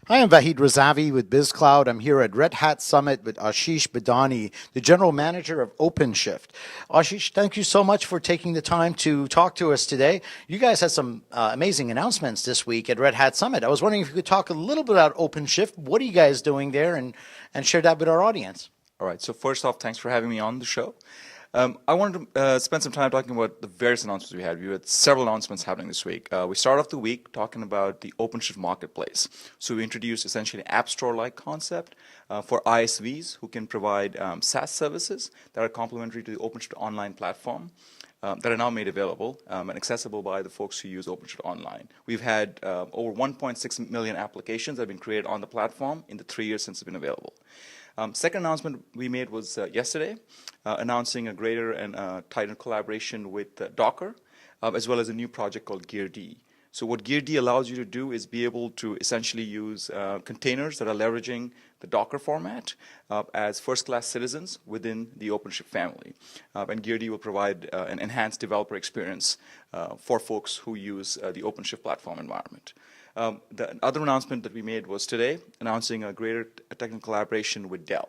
Hi, I'm Vahid Razavi with BizCloud. I'm here at Red Hat Summit with Ashesh Badani, the General Manager of OpenShift. Ashesh, thank you so much for taking the time to talk to us today. You guys had some amazing announcements this week at Red Hat Summit. I was wondering if you could talk a little bit about OpenShift. What are you guys doing there and share that with our audience? All right. So first off, thanks for having me on the show. I wanted to spend some time talking about the various announcements we had. We had several announcements happening this week. We started off the week talking about the OpenShift Marketplace. So we introduced essentially an app store-like concept for ISVs who can provide SaaS services that are complementary to the OpenShift online platform. That are now made available and accessible by the folks who use OpenShift Online. We've had over 1.6 million applications that have been created on the platform in the 3 years since it's been available. Second announcement we made was yesterday, announcing a greater and tighter collaboration with Docker, as well as a new project called GearD. So what GearD allows you to do is be able to essentially use containers that are leveraging the Docker format as first-class citizens within the OpenShift family. And GearD will provide an enhanced developer experience for folks who use the OpenShift platform environment. The other announcement that we made was today, announcing a greater technical collaboration with Dell.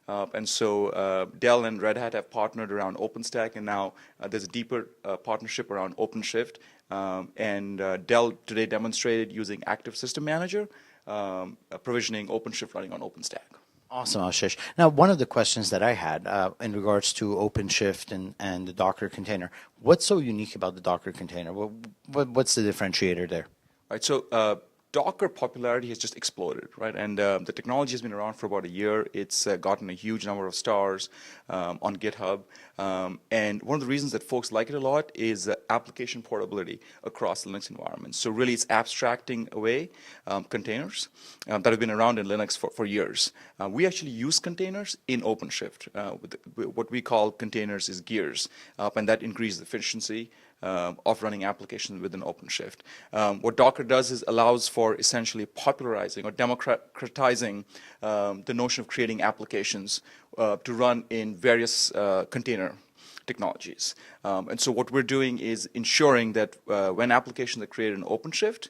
And so Dell and Red Hat have partnered around OpenStack, and now there's a deeper partnership around OpenShift. And Dell today demonstrated using Active System Manager, provisioning OpenShift running on OpenStack. Awesome, Ashish. Now, one of the questions that I had in regards to OpenShift and the Docker container, what's so unique about the Docker container? What's the differentiator there? Right, so Docker popularity has just exploded, right? And the technology has been around for about a year. It's gotten a huge number of stars on GitHub. And one of the reasons that folks like it a lot is application portability across Linux environments. So really it's abstracting away containers that have been around in Linux for years. We actually use containers in OpenShift. What we call containers is gears, and that increases efficiency of running applications within OpenShift. What Docker does is allows for essentially popularizing or democratizing the notion of creating applications to run in various container technologies. And so what we're doing is ensuring that when applications are created in OpenShift,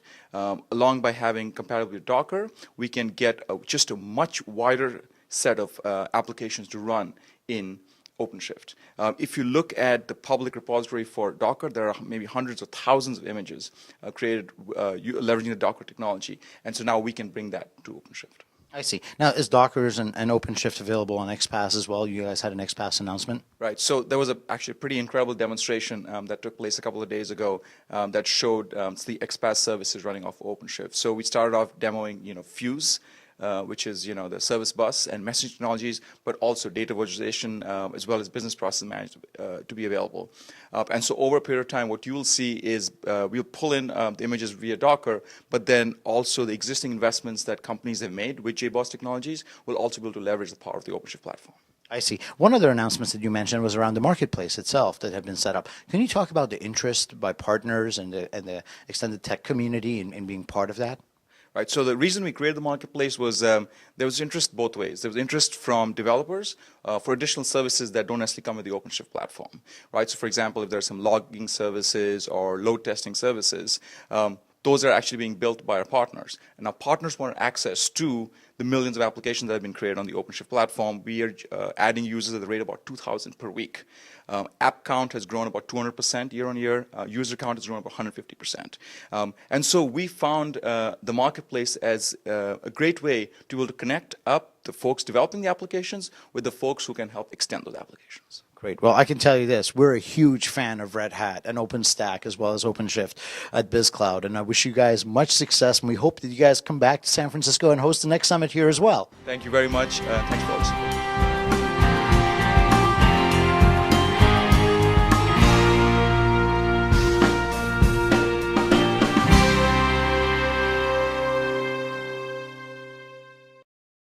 along by having compatibility with Docker, we can get just a much wider set of applications to run in OpenShift. If you look at the public repository for Docker, there are maybe hundreds of thousands of images created leveraging the Docker technology. And so now we can bring that to OpenShift. I see. Now, is Dockers and OpenShift available on XPath as well? You guys had an XPath announcement? Right. So there was actually a pretty incredible demonstration that took place a couple of days ago that showed the XPath services running off OpenShift. So we started off demoing, Fuse, which is the service bus and message technologies, but also data virtualization as well as business process management to be available. And so over a period of time, what you will see is we'll pull in the images via Docker, but then also the existing investments that companies have made with JBoss technologies will also be able to leverage the power of the OpenShift platform. I see. One other announcement that you mentioned was around the marketplace itself that have been set up. Can you talk about the interest by partners and the extended tech community in being part of that? Right. So the reason we created the marketplace was there was interest both ways. There was interest from developers for additional services that don't necessarily come with the OpenShift platform. Right. So for example, if there's some logging services or load testing services, those are actually being built by our partners. And our partners want access to the millions of applications that have been created on the OpenShift platform. We are adding users at the rate of about 2,000 per week. App count has grown about 200% year on year. User count has grown about 150%. And so we found the marketplace as a great way to be able to connect up the folks developing the applications with the folks who can help extend those applications. Great. Well, I can tell you this. We're a huge fan of Red Hat and OpenStack as well as OpenShift at BizCloud. And I wish you guys much success. And we hope that you guys come back to San Francisco and host the next summit here as well. Thank you very much. Thanks for listening.